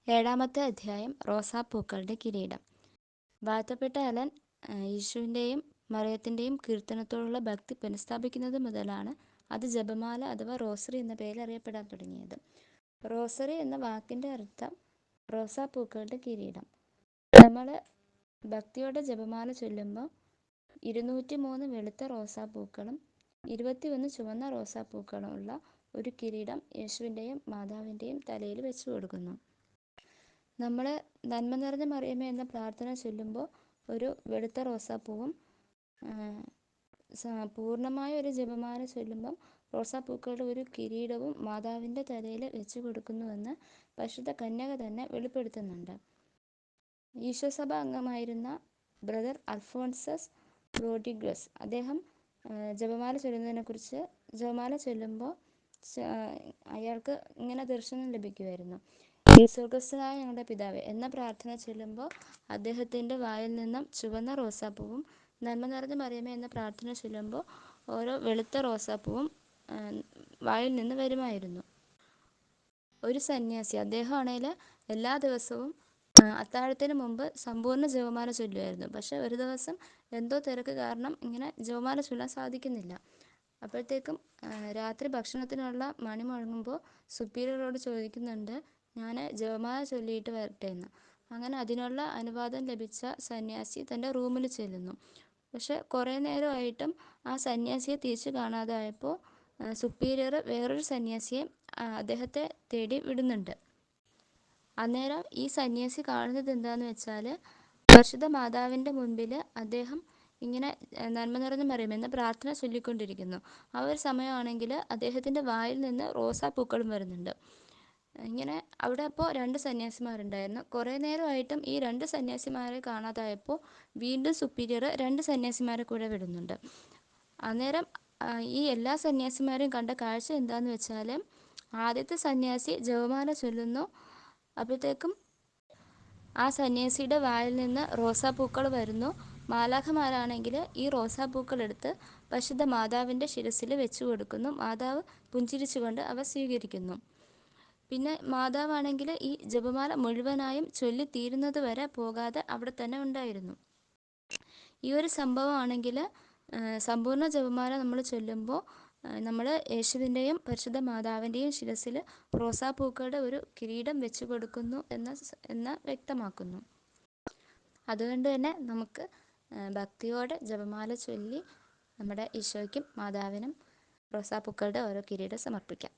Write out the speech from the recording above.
ഏഴാമത്തെ അധ്യായം. റോസാപ്പൂക്കളുടെ കിരീടം. വാഴ്ത്തപ്പെട്ട അലൻ യേശുവിൻ്റെയും മറിയത്തിൻ്റെയും കീർത്തനത്തോടുള്ള ഭക്തി പുനഃസ്ഥാപിക്കുന്നത് മുതലാണ് അത് ജപമാല അഥവാ റോസറി എന്ന പേരിൽ അറിയപ്പെടാൻ തുടങ്ങിയത്. റോസറി എന്ന വാക്കിൻ്റെ അർത്ഥം റോസാപ്പൂക്കളുടെ കിരീടം. നമ്മൾ ഭക്തിയോടെ ജപമാല ചൊല്ലുമ്പോൾ 203 വെളുത്ത റോസാപ്പൂക്കളും 21 ചുവന്ന റോസാപ്പൂക്കളും ഉള്ള ഒരു കിരീടം യേശുവിൻ്റെയും മാതാവിൻ്റെയും തലയിൽ വെച്ചു കൊടുക്കുന്നു. നമ്മൾ നന്മ നിറഞ്ഞ മറിയമേ എന്ന പ്രാർത്ഥന ചൊല്ലുമ്പോൾ ഒരു വെളുത്ത റോസാപ്പൂവും, പൂർണ്ണമായ ഒരു ജപമാല ചൊല്ലുമ്പം റോസാപ്പൂക്കളുടെ ഒരു കിരീടവും മാതാവിൻ്റെ തലയിൽ വെച്ചു കൊടുക്കുന്നുവെന്ന് പരിശുദ്ധ കന്യക തന്നെ വെളിപ്പെടുത്തുന്നുണ്ട്. ഈശോ സഭ അംഗമായിരുന്ന ബ്രദർ അൽഫോൺസസ് റോഡ്രിഗസ് അദ്ദേഹം ജപമാല ചൊല്ലുമ്പോൾ അയാൾക്ക് ഇങ്ങനെ ദർശനം ലഭിക്കുമായിരുന്നു. സ്വർഗസ്ഥനായ ഞങ്ങളുടെ പിതാവേ എന്ന പ്രാർത്ഥന ചൊല്ലുമ്പോൾ അദ്ദേഹത്തിൻ്റെ വായിൽ നിന്നും ചുവന്ന റോസാപ്പൂവും, നന്മ നിറഞ്ഞ മറിയമേ എന്ന പ്രാർത്ഥന ചൊല്ലുമ്പോൾ ഓരോ വെളുത്ത റോസാപ്പൂവും വായിൽ നിന്ന് വരുമായിരുന്നു. ഒരു സന്യാസി അദ്ദേഹമാണെങ്കിൽ എല്ലാ ദിവസവും അത്താഴത്തിന് മുമ്പ് സമ്പൂർണ്ണ ജപമാല ചൊല്ലുമായിരുന്നു. പക്ഷെ ഒരു ദിവസം എന്തോ തിരക്ക് കാരണം ഇങ്ങനെ ജപമാല ചൊല്ലാൻ സാധിക്കുന്നില്ല. അപ്പോഴത്തേക്കും രാത്രി ഭക്ഷണത്തിനുള്ള മണി മുഴങ്ങുമ്പോൾ സുപ്പീരിയറോട് ചോദിക്കുന്നുണ്ട്, ഞാൻ ജപമാല ചൊല്ലിയിട്ട് വരട്ടെ എന്ന്. അങ്ങനെ അതിനുള്ള അനുവാദം ലഭിച്ച സന്യാസി തൻ്റെ റൂമിൽ ചെല്ലുന്നു. പക്ഷെ കുറേ നേരമായിട്ടും ആ സന്യാസിയെ തിരിച്ചു കാണാതായപ്പോൾ സുപ്പീരിയർ വേറൊരു സന്യാസിയെ അദ്ദേഹത്തെ തേടി വിടുന്നുണ്ട്. അന്നേരം ഈ സന്യാസി കാണുന്നത് എന്താണെന്ന് വെച്ചാൽ, പരിശുദ്ധ മാതാവിൻ്റെ മുൻപിൽ അദ്ദേഹം ഇങ്ങനെ നന്മ നിറഞ്ഞ മറിയമേ എന്ന പ്രാർത്ഥന ചൊല്ലിക്കൊണ്ടിരിക്കുന്നു. ആ ഒരു സമയമാണെങ്കിൽ അദ്ദേഹത്തിൻ്റെ വായിൽ നിന്ന് റോസാപ്പൂക്കളും വരുന്നുണ്ട്. ഇങ്ങനെ അവിടെ അപ്പോൾ 2 സന്യാസിമാരുണ്ടായിരുന്നു. കുറേ നേരമായിട്ടും ഈ 2 സന്യാസിമാരെ കാണാതായപ്പോൾ വീണ്ടും സുപ്പീരിയർ 2 സന്യാസിമാരെ കൂടെ വിടുന്നുണ്ട്. അന്നേരം ഈ എല്ലാ സന്യാസിമാരെയും കണ്ട കാഴ്ച എന്താണെന്ന് വെച്ചാൽ, ആദ്യത്തെ സന്യാസി ജപമാല ചൊല്ലുന്നു. അപ്പോഴത്തേക്കും ആ സന്യാസിയുടെ വായിൽ നിന്ന് റോസാപ്പൂക്കൾ വരുന്നു. മാലാഖമാരാണെങ്കിൽ ഈ റോസാപ്പൂക്കൾ എടുത്ത് പരിശുദ്ധ മാതാവിൻ്റെ ശിരസിൽ വെച്ചു കൊടുക്കുന്നു. മാതാവ് പുഞ്ചിരിച്ചുകൊണ്ട് അവ സ്വീകരിക്കുന്നു. പിന്നെ മാതാവാണെങ്കിൽ ഈ ജപമാല മുഴുവനായും ചൊല്ലിത്തീരുന്നത് വരെ പോകാതെ അവിടെ തന്നെ ഉണ്ടായിരുന്നു. ഈ ഒരു സംഭവമാണെങ്കിൽ സമ്പൂർണ്ണ ജപമാല നമ്മൾ ചൊല്ലുമ്പോൾ നമ്മൾ യേശുവിൻ്റെയും പരിശുദ്ധ മാതാവിൻ്റെയും ശിരസിൽ റോസാപ്പൂക്കളുടെ ഒരു കിരീടം വെച്ചു കൊടുക്കുന്നു എന്ന് വ്യക്തമാക്കുന്നു. അതുകൊണ്ട് തന്നെ നമുക്ക് ഭക്തിയോടെ ജപമാല ചൊല്ലി നമ്മുടെ ഈശോയ്ക്കും മാതാവിനും റോസാപ്പൂക്കളുടെ ഓരോ കിരീടം സമർപ്പിക്കാം.